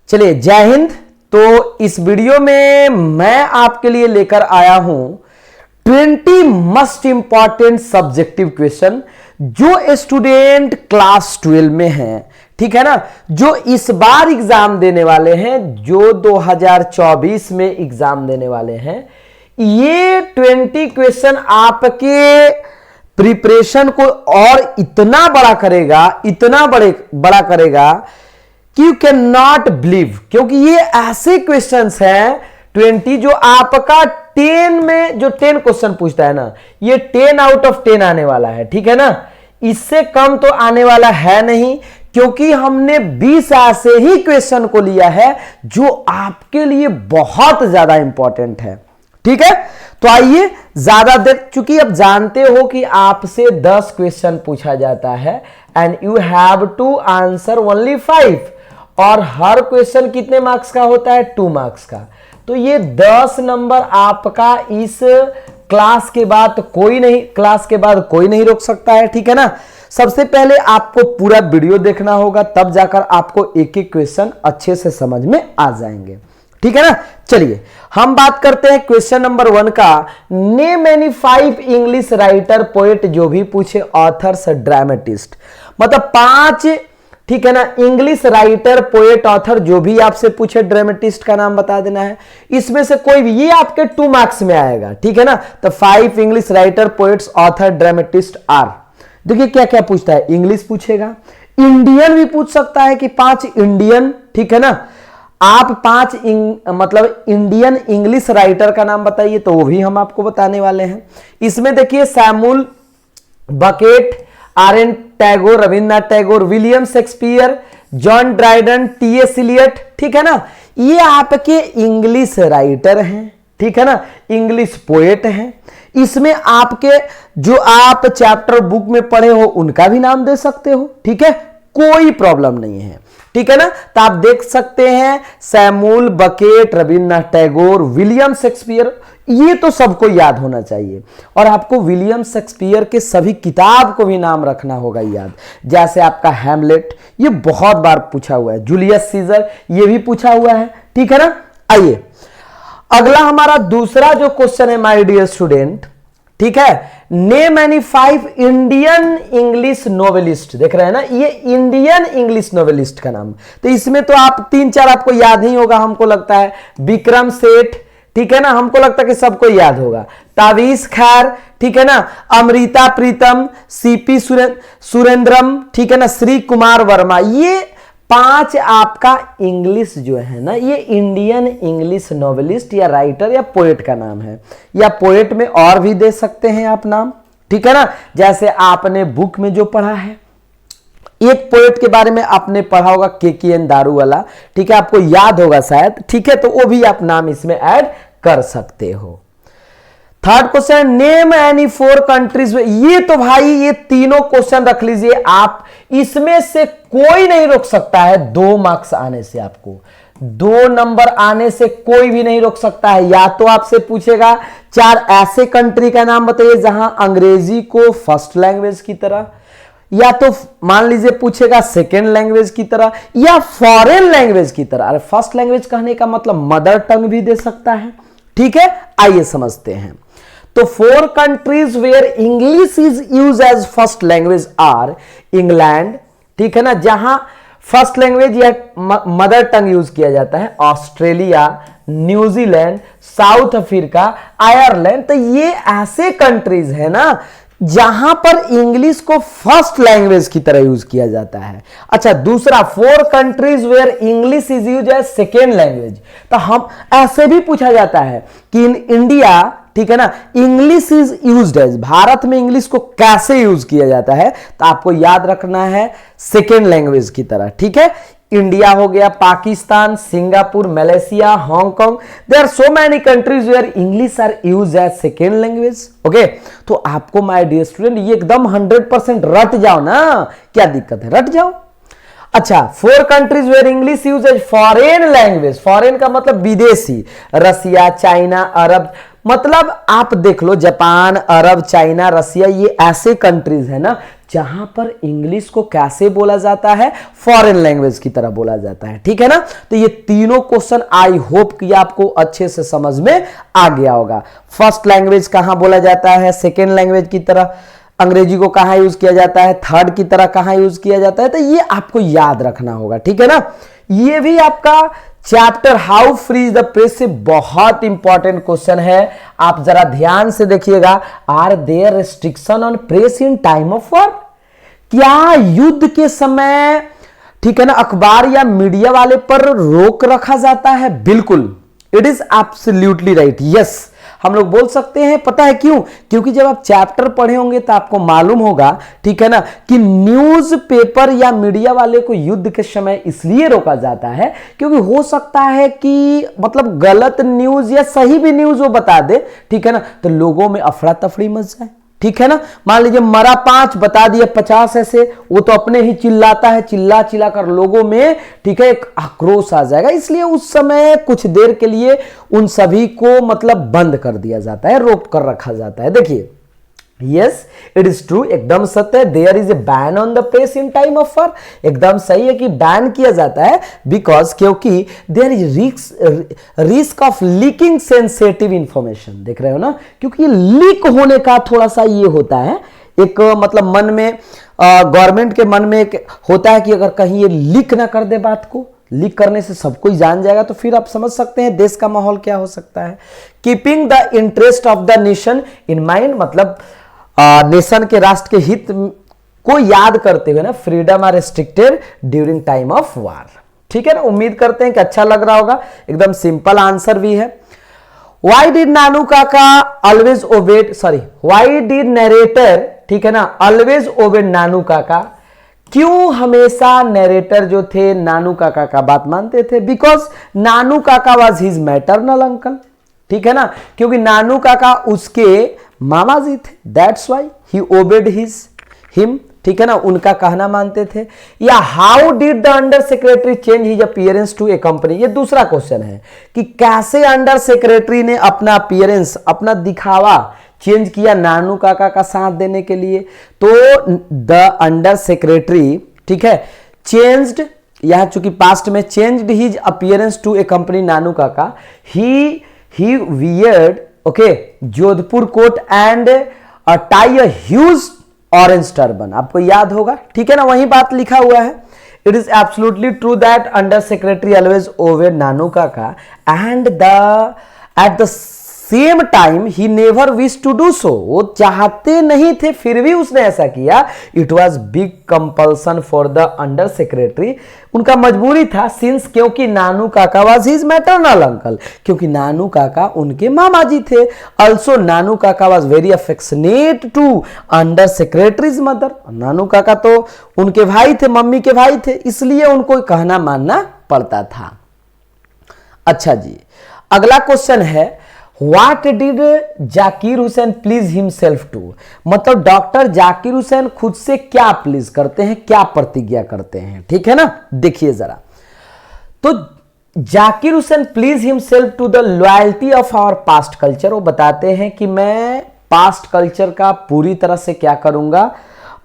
चलिए जय हिंद। तो इस वीडियो में मैं आपके लिए लेकर आया हूं 20 मस्ट इंपॉर्टेंट सब्जेक्टिव क्वेश्चन जो स्टूडेंट क्लास 12 में हैं, ठीक है ना, जो इस बार एग्जाम देने वाले हैं, जो 2024 में एग्जाम देने वाले हैं। ये 20 क्वेश्चन आपके प्रिपरेशन को और इतना बड़ा करेगा, इतना बड़ा करेगा कि यू कैन नॉट बिलीव, क्योंकि ये ऐसे क्वेश्चंस हैं 20 जो आपका 10 में जो 10 क्वेश्चन पूछता है ना, ये 10 आउट ऑफ 10 आने वाला है, ठीक है ना। इससे कम तो आने वाला है नहीं, क्योंकि हमने 20 ऐसे ही क्वेश्चन को लिया है जो आपके लिए बहुत ज्यादा इंपॉर्टेंट है, ठीक है। तो आइए, ज्यादा देर, चूंकि अब जानते हो कि आपसे 10 क्वेश्चन पूछा जाता है and you have to answer only 5, और हर क्वेश्चन कितने मार्क्स का होता है? 2 मार्क्स का। तो ये 10 नंबर आपका इस क्लास के बाद कोई नहीं रोक सकता है, ठीक है ना। सबसे पहले आपको पूरा वीडियो देखना होगा, तब जाकर आपको एक एक क्वेश्चन अच्छे से समझ में आ जाएंगे, ठीक है ना। चलिए हम बात करते हैं क्वेश्चन नंबर 1 का। Name any 5 English writer poet, जो भी पूछे, ऑथर्स, ड्रामेटिस्ट, मतलब 5, ठीक है ना, इंग्लिश राइटर, पोएट, ऑथर, जो भी आपसे पूछे, ड्रामेटिस्ट का नाम बता देना है। इसमें से कोई भी, ये आपके 2 मार्क्स में आएगा, ठीक है ना। तो 5 English writer, poets, author, dramatist are. देखिए क्या क्या पूछता है, इंग्लिश पूछेगा, इंडियन भी पूछ सकता है कि 5 इंडियन, ठीक है ना। आप 5 मतलब इंडियन इंग्लिश राइटर का नाम बताइए, तो वो भी हम आपको बताने वाले हैं। इसमें देखिए Samuel Beckett, R N. Tagore, Rabindranath Tagore, William Shakespeare, John Dryden, T S. Eliot, ठीक है ना। ये आपके इंग्लिश राइटर हैं, ठीक है ना, इंग्लिश पोएट हैं। इसमें आपके जो आप चैप्टर बुक में पढ़े हो उनका भी नाम दे सकते हो, ठीक है, कोई प्रॉब्लम नहीं है, ठीक है ना। तो आप देख सकते हैं Samuel bucket, Rabindranath Tagore, William Shakespeare, ये तो सबको याद होना चाहिए। और आपको विलियम शेक्सपियर के सभी किताब को भी नाम रखना होगा याद, जैसे आपका हैमलेट, ये बहुत बार पूछा हुआ है, जूलियस सीजर, ये भी पूछा हुआ है, ठीक है ना। आइए अगला हमारा दूसरा जो क्वेश्चन है माय डियर स्टूडेंट, ठीक है, name any 5 Indian English novelist. देख रहे हैं ना, ये इंडियन इंग्लिश नोवेलिस्ट का नाम। तो इसमें तो आप 3-4 आपको याद नहीं होगा, हमको लगता है विक्रम सेठ, ठीक है ना, हमको लगता है कि सबको याद होगा। तावीज खैर, ठीक है ना, अमृता प्रीतम, सीपी सुरेंद्रम, ठीक है ना, श्री कुमार वर्मा। ये 5 आपका इंग्लिश जो है ना, ये इंडियन इंग्लिश नॉवेलिस्ट या राइटर या पोएट का नाम है, या पोएट में और भी दे सकते हैं आप नाम, ठीक है ना। जैसे आपने बुक में जो पढ़ा है, एक पोएट के बारे में आपने पढ़ा होगा, के.एन. दारूवाला, ठीक है, आपको याद होगा शायद, ठीक है, तो वो भी आप नाम इसमें ऐड कर सकते हो। Third question, name any 4 countries. ये तो भाई ये तीनों क्वेश्चन रख लीजिए आप, इसमें से कोई नहीं रोक सकता है 2 मार्क्स आने से, आपको 2 नंबर आने से कोई भी नहीं रोक सकता है। या तो आपसे पूछेगा 4 ऐसे कंट्री का नाम बताइए जहां अंग्रेजी को फर्स्ट लैंग्वेज की तरह, या तो मान लीजिए पूछेगा सेकेंड लैंग्वेज की तरह, या फॉरेन लैंग्वेज की तरह। अरे फर्स्ट लैंग्वेज कहने का मतलब मदर टंग भी दे सकता है, ठीक है। आइए समझते हैं। तो 4 countries where English is use as first language are England, ठीक है ना, जहां फर्स्ट लैंग्वेज या मदर टंग यूज किया जाता है, Australia, New Zealand, South Africa, Ireland. तो ये ऐसे कंट्रीज है ना जहां पर इंग्लिश को फर्स्ट लैंग्वेज की तरह यूज किया जाता है। अच्छा, दूसरा 4 countries where English is use as second language. तो हम ऐसे भी पूछा जाता है कि इन इंडिया, ठीक है ना, English is used as, Bharat में इंग्लिश को कैसे यूज किया जाता है, तो आपको याद रखना है सेकेंड लैंग्वेज की तरह, ठीक है। इंडिया हो गया, Pakistan, Singapore, Malaysia, Hong Kong, there are so many countries where English are use as second language, okay. तो आपको माय डियर स्टूडेंट ये एकदम 100% रट जाओ ना, क्या दिक्कत है, रट जाओ। अच्छा, 4 countries where English use as foreign language, foreign का मतलब विदेशी, रसिया, चाइना, अरब, मतलब आप देख लो जापान, अरब, चाइना, रसिया, ये ऐसे कंट्रीज है ना जहां पर इंग्लिश को कैसे बोला जाता है, फॉरेन लैंग्वेज की तरह बोला जाता है। ठीक है ना, तो ये तीनों क्वेश्चन आई होप कि आपको अच्छे से समझ में आ गया होगा। फर्स्ट लैंग्वेज कहां बोला जाता है, सेकेंड लैंग्वेज की तरह अंग्रेजी को कहां यूज किया जाता है, थर्ड की तरह कहां यूज किया जाता है, तो ये आपको याद रखना होगा। ठीक है ना, ये भी आपका chapter how free is the press से बहुत इंपॉर्टेंट क्वेश्चन है। आप जरा ध्यान से देखिएगा। Are there restriction on press in time of war? क्या युद्ध के समय, ठीक है ना, अखबार या मीडिया वाले पर रोक रखा जाता है? बिल्कुल, it is absolutely right, yes, हम लोग बोल सकते हैं। पता है क्यों? क्योंकि जब आप चैप्टर पढ़े होंगे तो आपको मालूम होगा, ठीक है ना, कि न्यूज पेपर या मीडिया वाले को युद्ध के समय इसलिए रोका जाता है क्योंकि हो सकता है कि मतलब गलत न्यूज या सही भी न्यूज वो बता दे, ठीक है ना, तो लोगों में अफरा तफरी मच जाए। ठीक है ना, मान लीजिए मरा 5 बता दिया 50 ऐसे, वो तो अपने ही चिल्लाता है, चिल्ला चिल्ला कर लोगों में, ठीक है, एक आक्रोश आ जाएगा। इसलिए उस समय कुछ देर के लिए उन सभी को मतलब बंद कर दिया जाता है, रोक कर रखा जाता है। देखिए, यस इट इज ट्रू, एकदम सत्य है। There is a ban on the press in time of war, एकदम सही है कि बैन किया जाता है, बिकॉज क्योंकि there is risk of leaking sensitive information. देख रहे हो ना, क्योंकि लीक होने का थोड़ा सा ये होता है, एक मतलब मन में, गवर्नमेंट के मन में एक होता है कि अगर कहीं ये लीक ना कर दे बात को, लीक करने से सब कोई जान जाएगा, तो फिर आप समझ सकते हैं देश का माहौल क्या हो सकता है। Keeping the interest of the nation in mind, मतलब नेशन के, राष्ट्र के हित को याद करते हुए ना, freedom are restricted during time of war. ठीक है ना, उम्मीद करते हैं कि अच्छा लग रहा होगा। एकदम सिंपल आंसर भी है। Why did Nanu Kaka always obeyed, sorry, why did narrator, ठीक है ना, ऑलवेज ओबेड नानू काका? क्यों हमेशा नरेटर जो थे नानू काका का बात मानते थे? Because Nanu Kaka was his maternal uncle. ठीक है ना, क्योंकि नानू काका उसके मामा जी थे, that's why he obeyed him. ठीक है ना, उनका कहना मानते थे। या how did the under secretary change his appearance to a company? ये दूसरा क्वेश्चन है कि कैसे अंडर सेक्रेटरी ने अपना अपीयरेंस, अपना दिखावा चेंज किया नानू काका का साथ देने के लिए। तो द अंडर सेक्रेटरी, ठीक है, चेंज्ड, यहां चूंकि पास्ट में changed his appearance to a company Nanu काका, he weird, okay, Jodhpur coat and tie a huge orange turban. आपको याद होगा, ठीक है ना, वही बात लिखा हुआ है। It is absolutely true that under secretary always obey Nanu Kaka and at the same time he never wish to do so. वो चाहते नहीं थे फिर भी उसने ऐसा किया। It was big compulsion for the under secretary, उनका मजबूरी था, सिंस क्योंकि नानू Kaka was his maternal uncle, क्योंकि नानू काका उनके मामा जी थे। Also Nanu Kaka was very affectionate to under secretary's mother, Nanu Kaka तो उनके भाई थे, मम्मी के भाई थे, इसलिए उनको कहना मानना पड़ता था। अच्छा जी, अगला क्वेश्चन है, What did Zakir Hussain please himself to? मतलब डॉक्टर जाकिर हुसैन खुद से क्या प्लीज करते हैं, क्या प्रतिज्ञा करते हैं? ठीक है ना, देखिए जरा। तो Zakir Hussain please himself to the loyalty of our past culture. वो बताते हैं कि मैं पास्ट कल्चर का पूरी तरह से क्या करूंगा,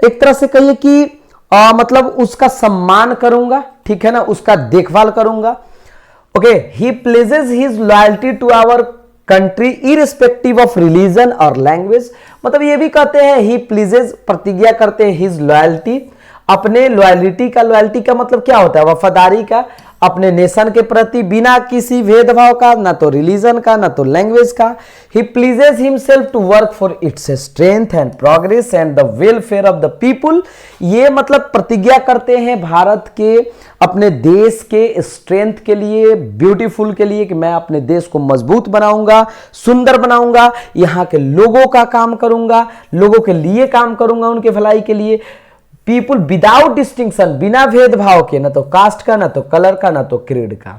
एक तरह से कहिए कि मतलब उसका सम्मान करूंगा, ठीक है ना, उसका देखभाल करूंगा। Okay, he pledges his loyalty to our country irrespective of religion और लैंग्वेज। मतलब ये भी कहते हैं ही प्लीजेज, प्रतिज्ञा करते हैं, हिज लॉयल्टी, अपने लॉयलिटी का, लॉयल्टी का मतलब क्या होता है, वफादारी का, अपने नेशन के प्रति बिना किसी भेदभाव का, ना तो रिलीजन का ना तो लैंग्वेज का। He pleases himself to work for its strength and progress and the welfare of the people. ये मतलब प्रतिज्ञा करते हैं भारत के, अपने देश के स्ट्रेंथ के लिए, ब्यूटीफुल के लिए, कि मैं अपने देश को मजबूत बनाऊंगा, सुंदर बनाऊंगा, यहाँ के लोगों का काम करूंगा, लोगों के लिए काम करूंगा, उनके भलाई के लिए। पीपुल विदाउट डिस्टिंक्शन, बिना भेदभाव के, ना तो कास्ट का, ना तो कलर का, ना तो क्रीड का।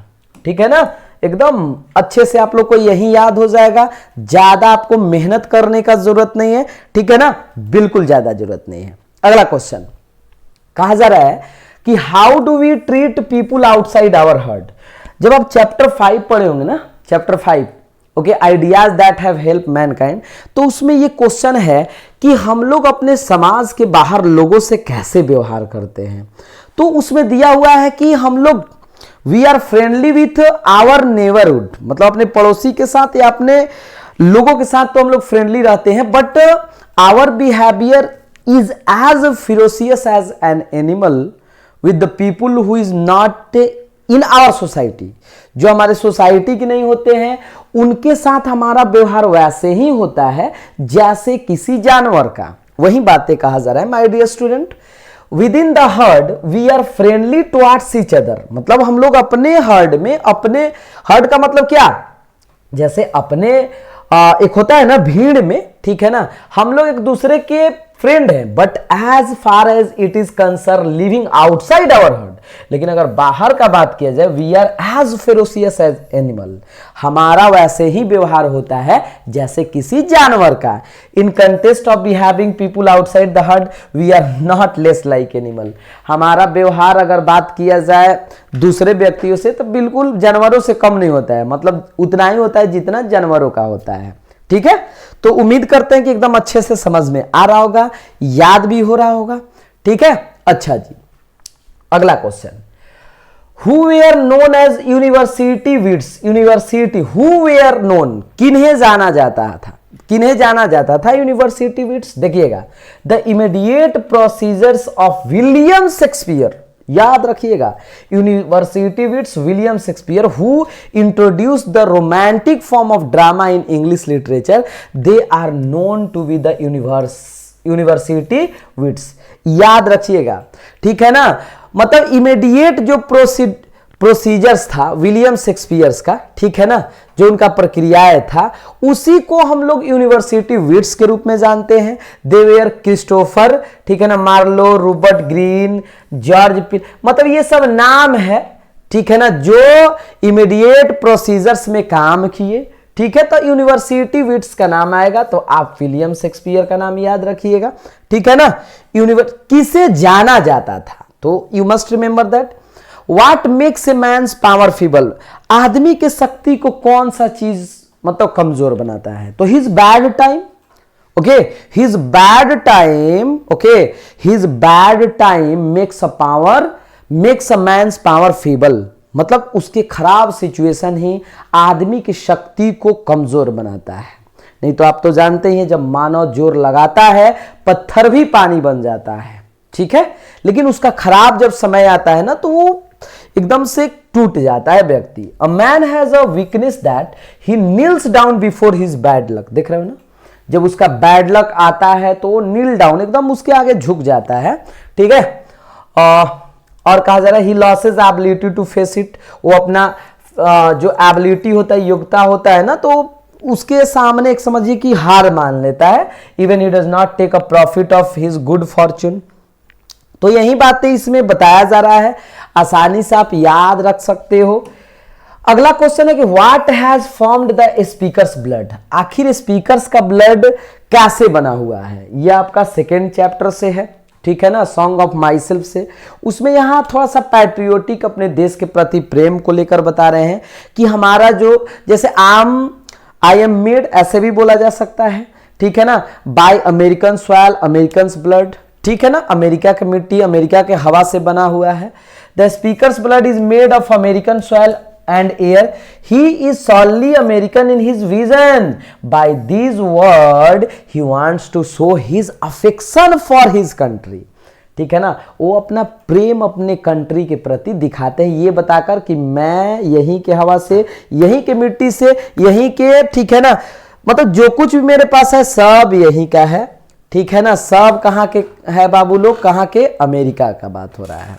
ठीक है ना, एकदम अच्छे से आप लोग को यही याद हो जाएगा, ज्यादा आपको मेहनत करने का जरूरत नहीं है। ठीक है ना, बिल्कुल ज्यादा जरूरत नहीं है। अगला क्वेश्चन कहा जा रहा है कि how do we treat people outside our herd. जब आप चैप्टर 5 पढ़े होंगे ना, chapter 5 okay, ideas that have help mankind. तो उसमें ये क्वेश्चन है कि हम लोग अपने समाज के बाहर लोगों से कैसे व्यवहार करते हैं। तो उसमें दिया हुआ है कि हम लोग we are friendly with our neighbourhood, मतलब अपने पड़ोसी के साथ या अपने लोगों के साथ तो हम लोग फ्रेंडली रहते हैं, but our behaviour is as ferocious as an animal with the people who is not in our society. जो हमारे सोसाइटी के नहीं होते हैं उनके साथ हमारा व्यवहार वैसे ही होता है जैसे किसी जानवर का। वही बातें कहा जा रहा है my dear student. Within the herd we are friendly towards each other, मतलब हम लोग अपने हर्ड में, अपने हर्ड का मतलब क्या, जैसे अपने एक होता है ना भीड़ में, ठीक है ना, हम लोग एक दूसरे के फ्रेंड हैं, but as far as it is concern living outside our herd, लेकिन अगर बाहर का बात किया जाए we are as ferocious as animal, हमारा वैसे ही व्यवहार होता है जैसे किसी जानवर का। In context of behaving people outside the herd we are not less like animal, हमारा व्यवहार अगर बात किया जाए दूसरे व्यक्तियों से तो बिल्कुल जानवरों से कम नहीं होता है, मतलब उतना ही होता है जितना जानवरों का होता है। ठीक है, तो उम्मीद करते हैं कि एकदम अच्छे से समझ में आ रहा होगा, याद भी हो रहा होगा। ठीक है, अच्छा जी, अगला question, who were known as university wits, university who were known, किन्हें जाना जाता था, किन्हें जाना जाता था यूनिवर्सिटी विट्स। देखिएगा, the immediate procedures of William Shakespeare, याद रखिएगा, university wits William Shakespeare who introduce the romantic form of drama in English literature, they are known to be the university wits, याद रखिएगा। ठीक है ना, मतलब इमीडिएट जो प्रोसीजर्स था विलियम शेक्सपियर्स का, ठीक है ना, जो उनका प्रक्रियाएं था, उसी को हम लोग यूनिवर्सिटी विट्स के रूप में जानते हैं। दे वेयर क्रिस्टोफर, ठीक है ना, मार्लो, रूबर्ट ग्रीन, जॉर्ज पिल, मतलब ये सब नाम है, ठीक है ना, जो इमीडिएट प्रोसीजर्स में काम किए। ठीक है, तो यूनिवर्सिटी विट्स का नाम आएगा तो आप विलियम शेक्सपियर का नाम याद रखिएगा। ठीक है ना, किसे जाना जाता था, तो you must remember that. What makes a man's power feeble, आदमी के शक्ति को कौन सा चीज मतलब कमजोर बनाता है, तो his bad time, okay, his bad time, okay, his bad time makes a man's power feeble, मतलब उसके खराब सिचुएशन ही आदमी की शक्ति को कमजोर बनाता है। नहीं तो आप तो जानते ही हैं जब मानव जोर लगाता है पत्थर भी पानी बन जाता है। ठीक है, लेकिन उसका खराब जब समय आता है ना तो वो एकदम से टूट जाता है व्यक्ति। A man has a weakness that he Niels down before his bad luck, देख रहे हो ना, जब उसका बैड लक आता है तो वो नील डाउन, एकदम उसके आगे झुक जाता है। ठीक है, और कहा जा रहा है he loses ability to face it, वो अपना जो एबिलिटी होता है, योग्यता होता है ना, तो उसके सामने एक समझिए कि हार मान लेता है। Even he does not take a profit of his good fortune. तो यही बातें इसमें बताया जा रहा है, आसानी से आप याद रख सकते हो। अगला क्वेश्चन है कि what has formed the speaker's blood, आखिर स्पीकर्स का ब्लड कैसे बना हुआ है, यह आपका सेकेंड चैप्टर से है। ठीक है ना, सॉन्ग ऑफ माई सेल्फ से। उसमें यहां थोड़ा सा पैट्रियोटिक अपने देश के प्रति प्रेम को लेकर बता रहे हैं कि हमारा जो, जैसे आई एम मेड ऐसे भी बोला जा सकता है। ठीक है ना, bye American soil American blood, ठीक है ना, अमेरिका की मिट्टी अमेरिका के हवा से बना हुआ है। The speaker's blood is made of American soil and air, he is solely American in his vision, by this word he wants to show his affection for his country. ठीक है ना, वो अपना प्रेम अपने कंट्री के प्रति दिखाते हैं, ये बताकर कि मैं यहीं के हवा से, यहीं के मिट्टी से, यहीं के, ठीक है ना, मतलब जो कुछ भी मेरे पास है सब यहीं का है। ठीक है ना, सब कहां के है बाबू लोग, कहां के, अमेरिका का बात हो रहा है।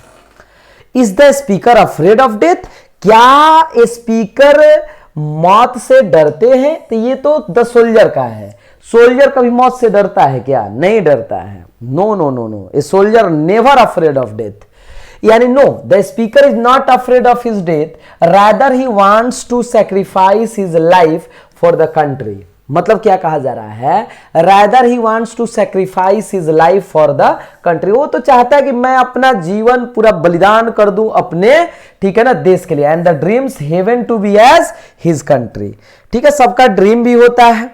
Is the speaker afraid of death, क्या स्पीकर मौत से डरते हैं, तो ये तो द सोल्जर का है। सोल्जर कभी मौत से डरता है क्या, नहीं डरता है। No no no no, a soldier never afraid of death, यानी no, the speaker is not afraid of his death, rather he wants to sacrifice his life for the country. मतलब क्या कहा जा रहा है, rather he wants to sacrifice his life for the country, वो तो चाहता है कि मैं अपना जीवन पूरा बलिदान कर दूं अपने, ठीक है ना, देश के लिए। And the dreams haven to be as his country, ठीक है, सबका ड्रीम भी होता है।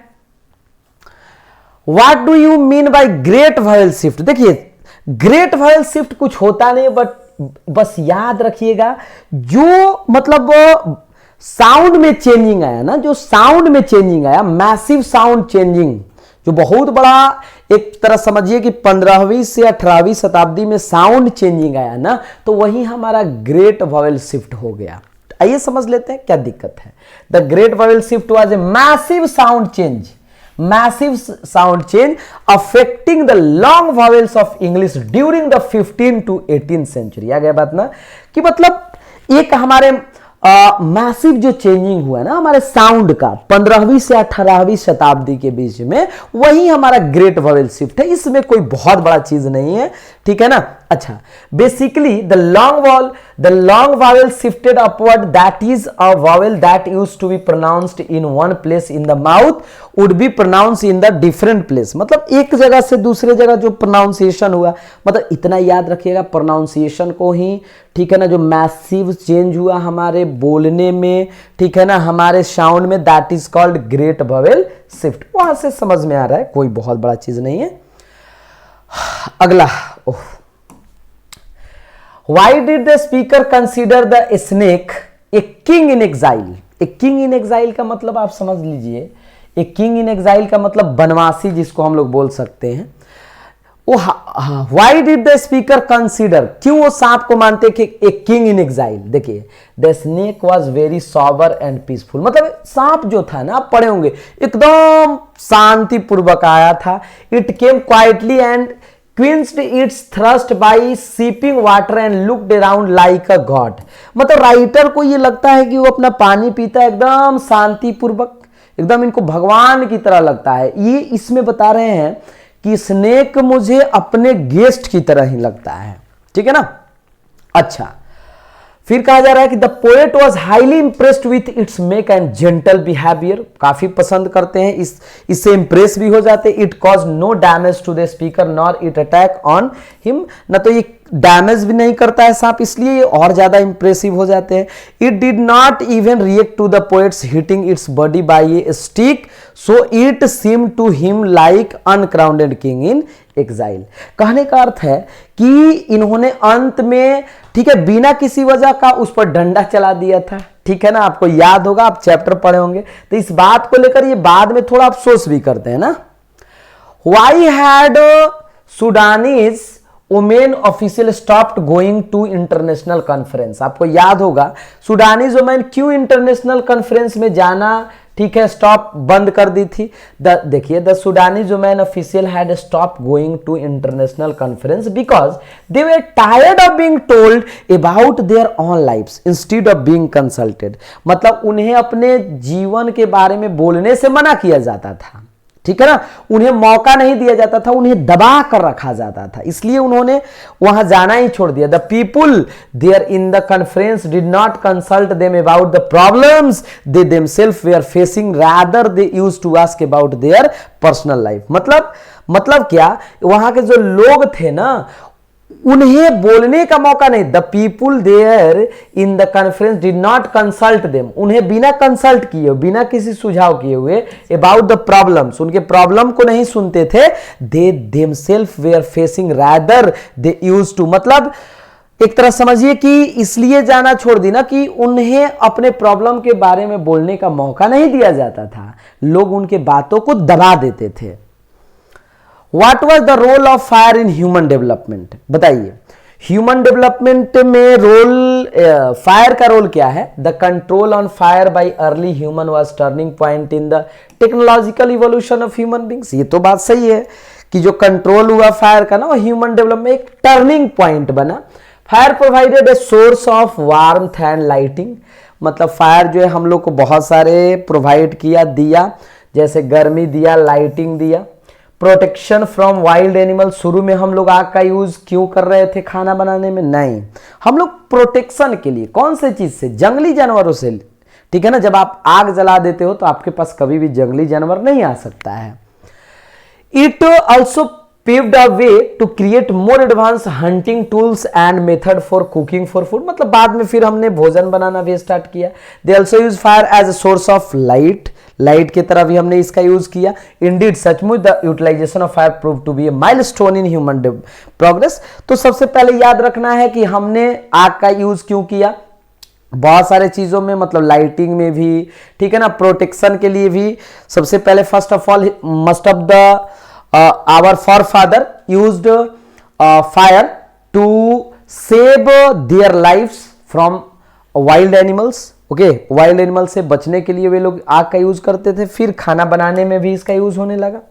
What do you mean by great vowel shift? देखिए ग्रेट वॉयल शिफ्ट कुछ होता नहीं, बट बस याद रखिएगा जो मतलब साउंड में चेंजिंग आया ना, जो साउंड में चेंजिंग आया, मैसिव साउंड चेंजिंग, जो बहुत बड़ा एक तरह समझिए कि 15वीं से 18वीं शताब्दी में साउंड चेंजिंग आया ना, तो वही हमारा ग्रेट वॉवेल शिफ्ट हो गया। आइए समझ लेते हैं क्या दिक्कत है। The great vowel shift was a massive sound change, massive sound change affecting the long vowels of English during the 15th to 18th century। आ गया बात ना, कि मतलब एक हमारे मैसिव जो चेंजिंग हुआ ना हमारे साउंड का 15वीं से 18वीं शताब्दी के बीच में, वही हमारा ग्रेट वॉवेल शिफ्ट है। इसमें कोई बहुत बड़ा चीज नहीं है, ठीक है ना। अच्छा, basically the long vowel shifted upward, that is a vowel that used to be pronounced in one place in the mouth would be pronounced in the different place। मतलब एक जगह से दूसरे जगह जो प्रोनाउंसिएशन हुआ, मतलब इतना याद रखिएगा प्रोनाउंसिएशन को ही, ठीक है ना, जो मैसिव चेंज हुआ हमारे बोलने में, ठीक है ना, हमारे साउंड में, that is called great vowel shift. वहां से समझ में आ रहा है, कोई बहुत बड़ा चीज नहीं है। अगला, Why did the speaker consider the snake a king in exile? A king in exile का मतलब आप समझ लीजिए, a king in exile का मतलब बनवासी जिसको हम लोग बोल सकते हैं। Why did the speaker consider, क्यों वो सांप को मानते कि एक king in exile? देखिए, the snake was very sober and peaceful, मतलब सांप जो था ना, आप पढ़े होंगे, एकदम शांति पूर्वक आया था। It came quietly and quenched its thirst by sipping water and looked around like a god। मतलब राइटर को ये लगता है कि वो अपना पानी पीता है एकदम शांति पूर्वक, एकदम इनको भगवान की तरह लगता है। ये इसमें बता रहे हैं कि स्नेक मुझे अपने गेस्ट की तरह ही लगता है, ठीक है ना। अच्छा, फिर कहा जा रहा है कि the poet was highly impressed with its make and gentle behaviour, काफी पसंद करते हैं, इससे इंप्रेस भी हो जाते हैं। It cause no damage to the speaker nor it attack on him, ना तो ये डैमेज भी नहीं करता है सांप, इसलिए ये और ज्यादा इंप्रेसिव हो जाते हैं। It did not even react to the poet's hitting its body by a stick, so it seem to him like uncrowned king in exile. कहने का अर्थ है कि इन्होंने अंत में, ठीक है, बिना किसी वजह का उस पर डंडा चला दिया था, ठीक है ना, आपको याद होगा, आप चैप्टर पढ़े होंगे, तो इस बात को लेकर ये बाद में थोड़ा अफसोस भी करते हैं ना। Why had Sudanese women official stopped going to international conference? आपको याद होगा सुडानीज वुमेन क्यों इंटरनेशनल कॉन्फ्रेंस में जाना, ठीक है, स्टॉप बंद कर दी थी। देखिए, the Sudanese women official had stop going to international conference because they were tired of being told about their own lives instead of being consulted. मतलब उन्हें अपने जीवन के बारे में बोलने से मना किया जाता था, ठीक है ना, उन्हें मौका नहीं दिया जाता था, उन्हें दबा कर रखा जाता था, इसलिए उन्होंने वहां जाना ही छोड़ दिया। The people there in the conference did not consult them about the problems they themselves were are facing, rather they used to ask about their personal life. मतलब क्या, वहां के जो लोग थे ना, उन्हें बोलने का मौका नहीं। The people there in the conference did not consult them, उन्हें बिना कंसल्ट किए, बिना किसी सुझाव किए हुए अबाउट द प्रॉब्लम्स, उनके प्रॉब्लम को नहीं सुनते थे। They themselves were facing rather they used to, मतलब एक तरह समझिए कि इसलिए जाना छोड़ दी ना कि उन्हें अपने प्रॉब्लम के बारे में बोलने का मौका नहीं दिया जाता था, लोग उनके बातों को दबा देते थे। What was the role of fire in human development? बताइए, ह्यूमन डेवलपमेंट में रोल, फायर का रोल क्या है? The control on fire bye early human was turning point in the technological evolution of human beings. ये तो बात सही है कि जो कंट्रोल हुआ फायर का ना, वो ह्यूमन डेवलपमेंट में एक टर्निंग पॉइंट बना। Fire provided a source of warmth and lighting, मतलब फायर जो है हम लोग को बहुत सारे प्रोवाइड किया, दिया, जैसे गर्मी दिया, लाइटिंग दिया। प्रोटेक्शन फ्रॉम वाइल्ड एनिमल, शुरू में हम लोग आग का यूज क्यों कर रहे थे खाना बनाने में? नहीं, हम लोग प्रोटेक्शन के लिए, कौन से चीज से? जंगली जानवरों से, ठीक है ना, जब आप आग जला देते हो तो आपके पास कभी भी जंगली जानवर नहीं आ सकता है। It also paved a way to create more advanced hunting tools and method for cooking for food, मतलब बाद में फिर हमने भोजन बनाना भी स्टार्ट किया। They also use fire as a source of light, light की तरह भी हमने इसका यूज किया। Indeed, सचमुच the utilization of fire prove to be a milestone in human progress. तो सबसे पहले याद रखना है कि हमने आग का यूज क्यों किया, बहुत सारे चीजों में, मतलब लाइटिंग में भी, ठीक है ना, प्रोटेक्शन के लिए भी। सबसे पहले first of all must of the our forefather used fire to save their lives from wild animals, okay, wild animal से बचने के लिए वे लोग आग का यूज करते थे। फिर खाना बनाने में भी इसका यूज होने लगा,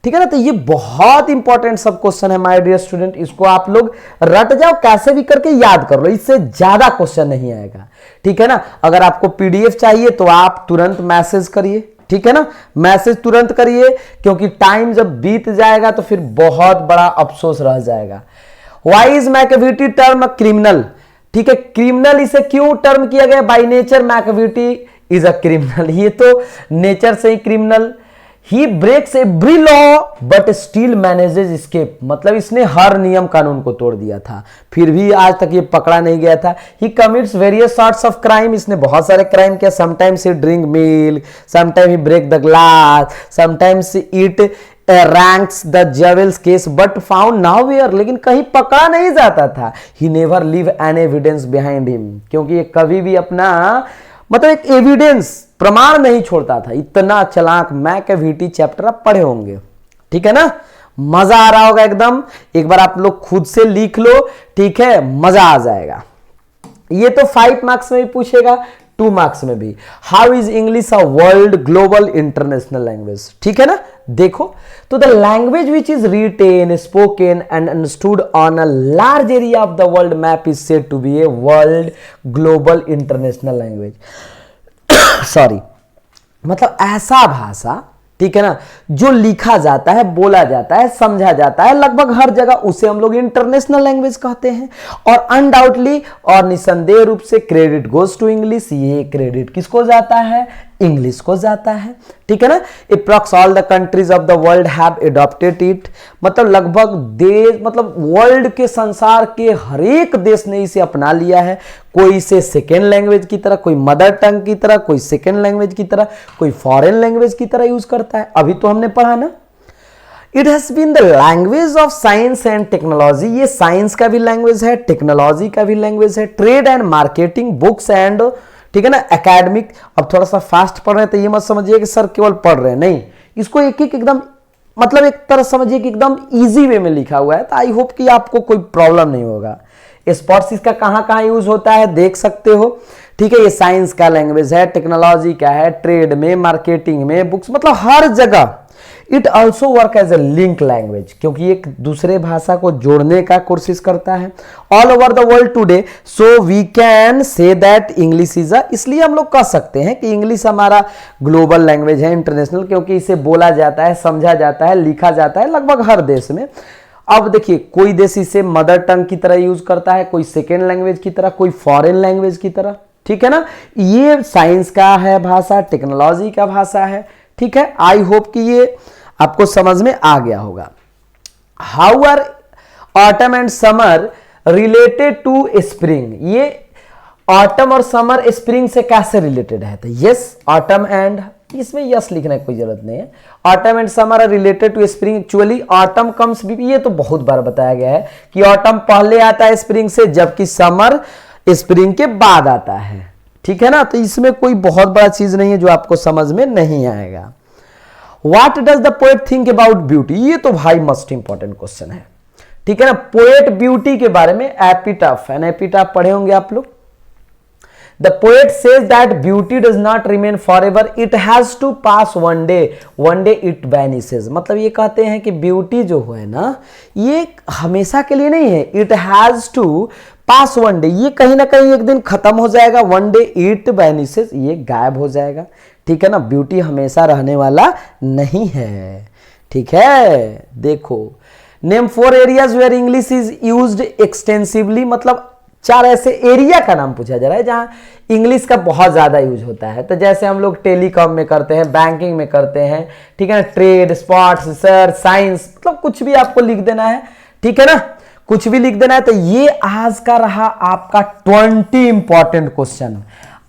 ठीक है ना। तो ये बहुत इंपॉर्टेंट सब क्वेश्चन है माय डियर स्टूडेंट, इसको आप लोग रट जाओ, कैसे भी करके याद कर लो, इससे ज्यादा क्वेश्चन नहीं आएगा, ठीक है ना। अगर आपको पीडीएफ चाहिए तो आप तुरंत मैसेज करिए, ठीक है ना, मैसेज तुरंत करिए, क्योंकि टाइम जब बीत जाएगा तो फिर बहुत बड़ा अफसोस रह जाएगा। Why is Macavity term criminal, ठीक है, क्रिमिनल इसे क्यों टर्म किया गया, by nature Macavity is a criminal, ये तो नेचर से ही criminal. He breaks every law but still manages escape, मतलब इसने हर नियम कानून को तोड़ दिया था, फिर भी आज तक ये पकड़ा नहीं गया था। He commits various sorts of crime, इसने बहुत सारे क्राइम किया। Sometimes he drink milk, sometimes he break the glass, sometimes it ranks the jewels case but found nowhere, लेकिन कहीं पकड़ा नहीं जाता था। He never leave an evidence behind him, क्योंकि ये कभी भी अपना मतलब एक एविडेंस, प्रमाण नहीं छोड़ता था। इतना चालाक मैकेविटी चैप्टर आप पढ़े होंगे, ठीक है ना, मजा आ रहा होगा एकदम। एक बार आप लोग खुद से लिख लो, ठीक है, मजा आ जाएगा। ये तो 5 मार्क्स में भी पूछेगा, 2 मार्क्स में भी। How is English a world global international language, ठीक है ना। देखो तो the language which is written spoken and understood on a large area of the world map is said to be a world global international language. Sorry, मतलब ऐसा भाषा, ठीक है ना, जो लिखा जाता है, बोला जाता है, समझा जाता है लगभग हर जगह, उसे हम लोग इंटरनेशनल लैंग्वेज कहते हैं। और अनडाउटली और निसंदेह रूप से क्रेडिट गोज टू इंग्लिश, ये क्रेडिट किसको जाता है, इंग्लिश को जाता है, ठीक है ना। Approx all the countries of the world have adopted it, मतलब लगभग देश, मतलब वर्ल्ड के, संसार के हर एक देश ने इसे अपना लिया है। कोई इसे सेकेंड लैंग्वेज की तरह, कोई मदर टंग की तरह, कोई सेकेंड लैंग्वेज की तरह, कोई फॉरेन लैंग्वेज की तरह यूज करता है। अभी तो हमने पढ़ा ना, it has been the language of science and technology, ये साइंस का भी लैंग्वेज है, टेक्नोलॉजी का भी लैंग्वेज है, trade and marketing, books and, ठीक है ना, एकेडमिक। अब थोड़ा सा फास्ट पढ़ रहे हैं तो ये मत समझिए कि सर केवल पढ़ रहे हैं, नहीं, इसको एक एक एकदम, मतलब एक तरह समझिए कि एकदम इजी वे में लिखा हुआ है। तो आई होप कि आपको कोई प्रॉब्लम नहीं होगा। स्पोर्ट्स इसका कहाँ कहाँ यूज होता है देख सकते हो, ठीक है। ये साइंस का लैंग्वेज है, टेक्नोलॉजी का है, ट्रेड में, मार्केटिंग में, बुक्स, मतलब हर जगह। It also work as a link language, क्योंकि एक दूसरे भाषा को जोड़ने का कोशिश करता है all over the world today. So we can say that English is a, इसलिए हम लोग कह सकते हैं कि इंग्लिश हमारा ग्लोबल लैंग्वेज है, इंटरनेशनल, क्योंकि इसे बोला जाता है, समझा जाता है, लिखा जाता है लगभग हर देश में। अब देखिए, कोई देश इसे मदर टंग की तरह यूज करता है, कोई सेकेंड लैंग्वेज की तरह, कोई फॉरेन लैंग्वेज की तरह, ठीक है ना। ये साइंस का है भाषा, टेक्नोलॉजी का भाषा है, ठीक है। आई होप कि ये आपको समझ में आ गया होगा। How are autumn and summer related to spring, ये ऑटम और समर स्प्रिंग से कैसे रिलेटेड है, तो यस, ऑटम एंड, इसमें यस लिखने की कोई जरूरत नहीं है। Autumn and summer are related to spring. Actually autumn comes, ये तो बहुत बार बताया गया है कि ऑटम पहले आता है स्प्रिंग से, जबकि समर स्प्रिंग के बाद आता है, ठीक है ना। तो इसमें कोई बहुत बड़ा चीज नहीं है जो आपको समझ में नहीं आएगा। What does the poet think about beauty? ये तो भाई मस्ट इंपॉर्टेंट क्वेश्चन है, ठीक है ना। पोएट ब्यूटी के बारे में एपिटाफ, एन एपिटाफ पढ़े होंगे आप लोग। The poet says that beauty does not remain forever, it has to pass one day it vanishes। मतलब ये कहते हैं कि ब्यूटी जो है ना, ये हमेशा के लिए नहीं है, it has to pass one day, ये कहीं ना कहीं एक दिन खत्म हो जाएगा, one day it vanishes, ये गायब हो जाएगा, ठीक है ना। ब्यूटी हमेशा रहने वाला नहीं है, ठीक है। देखो, name 4 areas where English is used extensively, मतलब 4 ऐसे एरिया का नाम पूछा जा रहा है जहां इंग्लिश का बहुत ज्यादा यूज होता है। तो जैसे हम लोग टेलीकॉम में करते हैं, बैंकिंग में करते हैं, ठीक है ना, ट्रेड, स्पोर्ट्स, रिसर्च, साइंस, मतलब कुछ भी आपको लिख देना है, ठीक है ना, कुछ भी लिख देना है। तो ये आज का रहा आपका 20 इंपॉर्टेंट क्वेश्चन।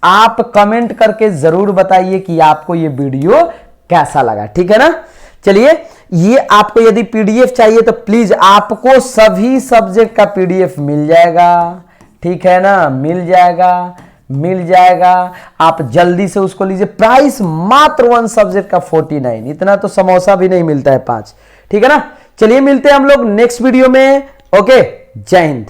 आप कमेंट करके जरूर बताइए कि आपको ये वीडियो कैसा लगा, ठीक है ना। चलिए, ये आपको यदि पीडीएफ चाहिए तो प्लीज आपको सभी सब्जेक्ट का पीडीएफ मिल जाएगा, ठीक है ना, मिल जाएगा। आप जल्दी से उसको लीजिए। प्राइस मात्र 1 सब्जेक्ट का 49, इतना तो समोसा भी नहीं मिलता है 5, ठीक है ना। चलिए मिलते हैं हम लोग नेक्स्ट वीडियो में। ओके, जय हिंद।